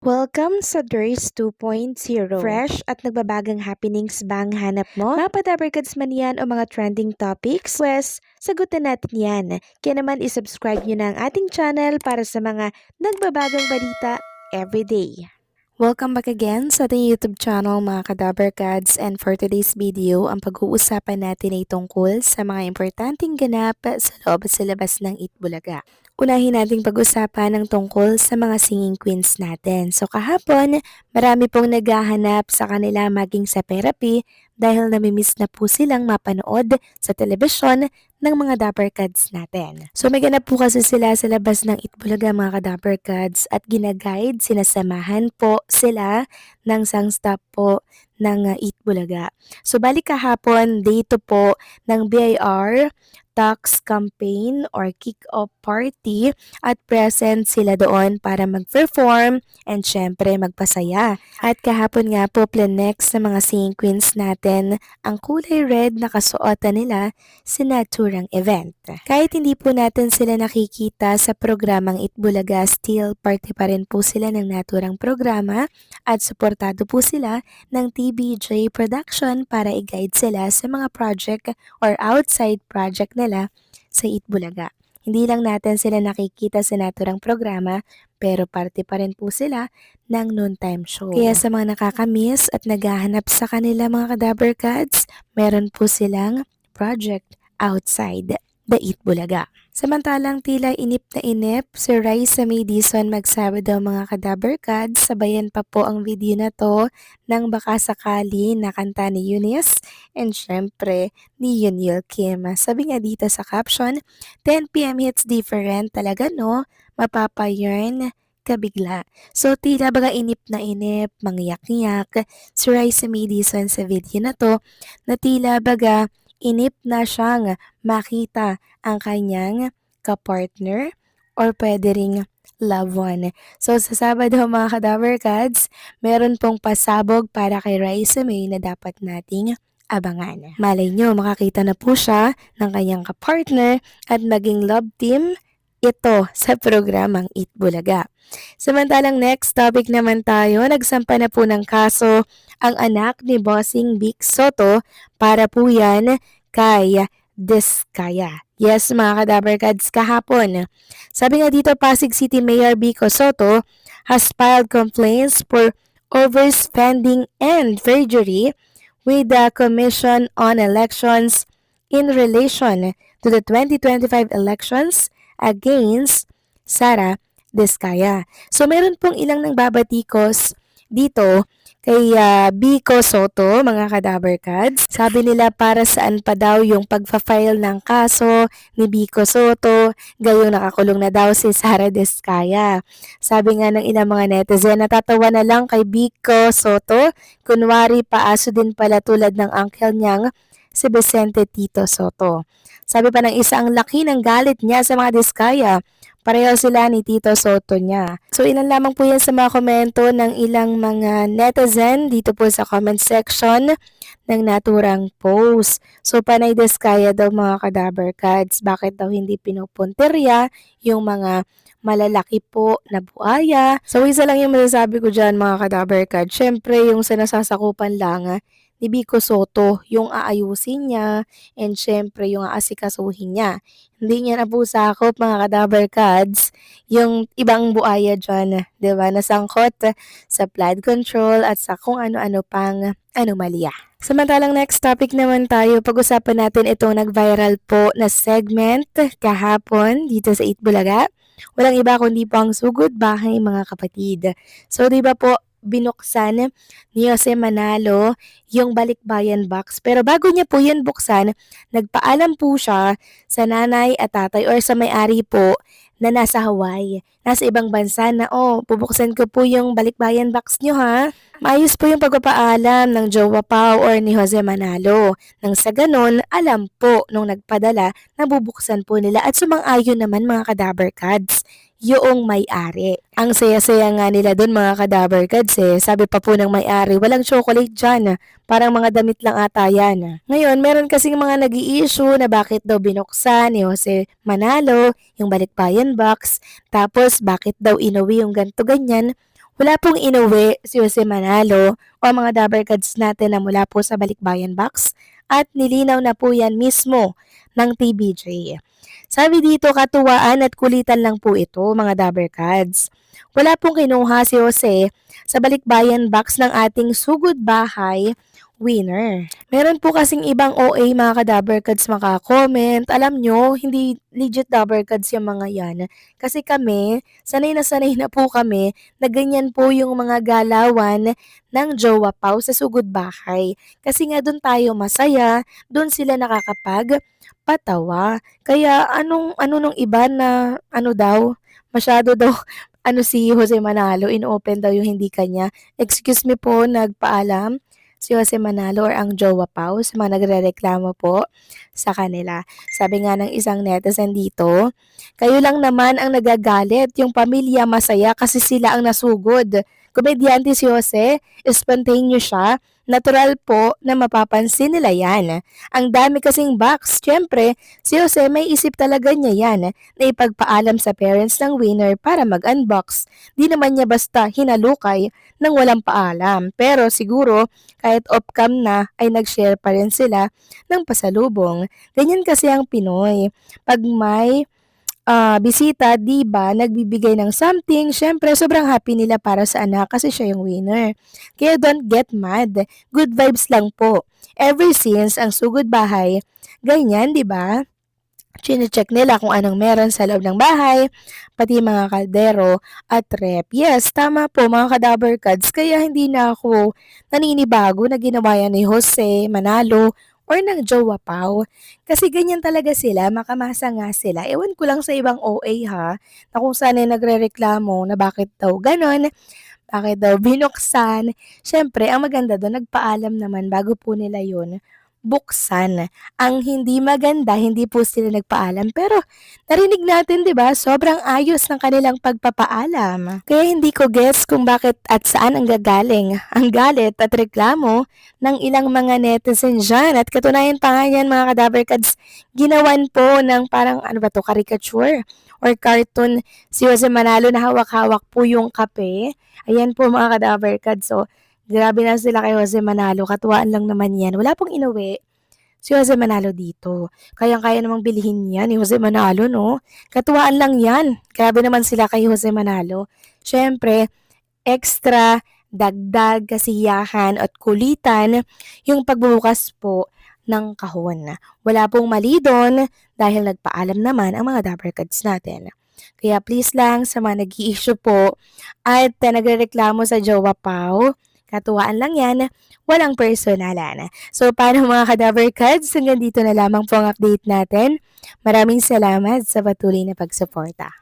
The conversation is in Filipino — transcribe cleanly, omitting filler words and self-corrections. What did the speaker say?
Welcome sa Durs 2.0. Fresh at nagbabagang happenings bang hanap mo? Mga padabarkads man yan o mga trending topics? Pwes, sagutin natin yan. Kaya naman isubscribe nyo na ang ating channel para sa mga nagbabagang balita everyday. Welcome back again sa ating YouTube channel mga Kadabarkads, and for today's video, ang pag-uusapan natin ay tungkol sa mga importanteng ganap sa loob at sa labas ng Itbulaga. Unahin nating pag-usapan ng tungkol sa mga singing queens natin. So kahapon, marami pong naghahanap sa kanila maging sa therapy dahil namimiss na po silang mapanood sa telebisyon ng mga Dappercads natin. So may ganap po kasi sila sa labas ng Itbulaga mga Dappercads at ginaguide, sinasamahan po sila ng sangstop po ng Itbulaga. So balik kahapon, dito po ng BIR tax campaign or kick-off party at present sila doon para mag-perform and syempre magpasaya. At kahapon nga po plenex sa mga singing queens natin ang kulay red na kasuotan nila sa naturang event. Kahit hindi po natin sila nakikita sa programang Itbulaga, still party pa rin po sila ng naturang programa at suportado po sila ng TBJ Production para i-guide sila sa mga project or outside project nila sa Itbulaga. Hindi lang natin sila nakikita sa naturang programa, pero parte pa rin po sila ng noontime show. Kaya sa mga nakakamiss at naghahanap sa kanila mga Kadabarkads, meron po silang project outside the Itbulaga. Samantalang tila inip na inip, si Raisa Madison magsabi daw mga Kadabarkads, sabayan pa po ang video na to ng baka sakali na kanta ni Eunice and syempre ni Yunil Kim. Sabi nga dito sa caption, 10 p.m. hits different talaga no, mapapayern kabigla. So tila baga inip na inip, mangyak-ngyak si Raisa Madison sa video na to na tila baga inip na siyang makita ang kanyang kapartner or pwede ring loved one. So sa Sabado mga Kadabarkads, meron pong pasabog para kay Raisa May na dapat nating abangan. Malay nyo, makakita na po siya ng kanyang kapartner at maging love team ito sa programang Itbulaga. Samantalang next topic naman tayo, nagsampa na po ng kaso ang anak ni Bossing Vic Soto para po yan kay Diskaya. Yes mga Kadabarkads, kahapon. Sabi nga dito, Pasig City Mayor Vico Soto has filed complaints for overspending and perjury with the Commission on Elections in relation to the 2025 elections against Sara Diskaya. So meron pong ilang nagbabatikos dito kay Vico Soto, mga Kadabarkads. Sabi nila para saan pa daw yung pagpa-file ng kaso ni Vico Soto, gayong nakakulong na daw si Sara Diskaya. Sabi nga ng ilang mga netizen, natatawa na lang kay Vico Soto, kunwari paaso din pala tulad ng uncle niyang si Vicente Tito Soto. Sabi pa ng isa, ang laki ng galit niya sa mga Diskaya. Pareho sila ni Tito Soto niya. So ilan lamang po yan sa mga komento ng ilang mga netizen dito po sa comment section ng naturang post. So panay Diskaya daw mga Kadabarkads. Bakit daw hindi pinupunterya yung mga malalaki po na buhaya? So isa lang yung masasabi ko dyan mga Kadabarkads. Syempre yung sa nasasakupan lang ni Vico Soto, yung aayusin niya and syempre yung aasikasuhin niya. Hindi niya na po sakop mga Kadabarkads yung ibang buaya dyan, di ba? Nasangkot sa flood control at sa kung ano-ano pang anomalya. Samantalang next topic naman tayo, pag-usapan natin itong nag-viral po na segment kahapon dito sa Itbulaga. Walang iba kundi po ang Sugod Bahay mga kapatid. So di ba po binuksan ni Jose Manalo yung Balikbayan box. Pero bago niya po yun buksan, nagpaalam po siya sa nanay at tatay or sa may-ari po na nasa Hawaii, nasa ibang bansa na, bubuksan ko po yung Balikbayan box nyo ha. Maayos po yung pagpapaalam ng Jowa Pao or ni Jose Manalo. Nang sa ganon, alam po nung nagpadala na bubuksan po nila at sumang-ayon naman mga Kadabarkads yung may-ari. Ang saya-saya nga nila doon mga Kadabarkads Sabi pa po ng may-ari, walang chocolate dyan. Parang mga damit lang ata yan. Ngayon, meron kasing mga nag-i-issue na bakit daw binuksan ni Jose Manalo yung Balikbayan box. Tapos, bakit daw inuwi yung ganto ganyan. Wala pong inuwi si Jose Manalo o ang mga Dabber Cats natin na mula po sa Balikbayan Box at nilinaw na po yan mismo ng TBJ. Sabi dito, katuwaan at kulitan lang po ito mga Dabber Cats. Wala pong kinuha si Jose sa Balikbayan Box ng ating sugod bahay winner. Meron po kasing ibang OA mga ka-Dabber Cats maka-comment. Alam nyo, hindi legit Dabber Cats yung mga yan. Kasi kami, sanay na po kami na ganyan po yung mga galawan ng Jowa Pau sa sugod bahay. Kasi nga doon tayo masaya, doon sila nakakapagpatawa. Kaya ano nung iba na masyado daw si Jose Manalo, in-open daw yung hindi kanya. Excuse me po, nagpaalam si Jose Manalo or ang Jowa Pau sa mga nagrereklamo po sa kanila. Sabi nga ng isang netizen dito, kayo lang naman ang nagagalit, yung pamilya masaya kasi sila ang nasugod. Komedyante si Jose, spontaneous siya, natural po na mapapansin nila yan. Ang dami kasing box, syempre, si Jose may isip talaga niya yan na ipagpaalam sa parents ng winner para mag-unbox. Di naman niya basta hinalukay nang walang paalam. Pero siguro, kahit off-cam na, ay nag-share pa rin sila ng pasalubong. Ganyan kasi ang Pinoy. Pag may bisita, di ba, nagbibigay ng something, syempre sobrang happy nila para sa anak kasi siya yung winner. Kaya don't get mad. Good vibes lang po. Ever since ang sugod bahay, ganyan, di ba? Chine-check nila kung anong meron sa loob ng bahay, pati mga kaldero at rep. Yes, tama po mga ka-Dabber Cats, kaya hindi na ako naninibago na ginawa yan ni Jose Manalo or ng Jowa Pau. Kasi ganyan talaga sila, makamasa nga sila. Ewan ko lang sa ibang OA ha, na kung saan ay nagre-reklamo na bakit daw ganon, bakit daw binuksan. Siyempre, ang maganda doon, nagpaalam naman bago po nila yun buksan. Ang hindi maganda, hindi po sila nagpaalam. Pero narinig natin, 'di ba? Sobrang ayos ng kanilang pagpapaalam. Kaya hindi ko guess kung bakit at saan ang gagaling ang galit at reklamo ng ilang mga netizen dyan. At katunayan pa nga yan, mga ka-Dabber Cats, ginawan po ng parang caricature or cartoon si Jose Manalo na hawak-hawak po yung kape. Ayan po mga ka-Dabber Cats. So, grabe na sila kay Jose Manalo, katuwaan lang naman yan. Wala pong inuwi si Jose Manalo dito. Kayang-kaya namang bilhin yan ni Jose Manalo, no? Katuwaan lang yan. Grabe naman sila kay Jose Manalo. Siyempre, extra, dagdag, kasiyahan at kulitan yung pagbubukas po ng kahon. Wala pong mali doon dahil nagpaalam naman ang mga Dabber Cats natin. Kaya please lang sa mga nag-i-issue po at nagrereklamo sa Jowa Pau, katuwaan lang yan, walang personalan. So, paano mga ka-Dabber Cats? Hanggang dito na lamang po ang update natin. Maraming salamat sa patuloy na pagsuporta.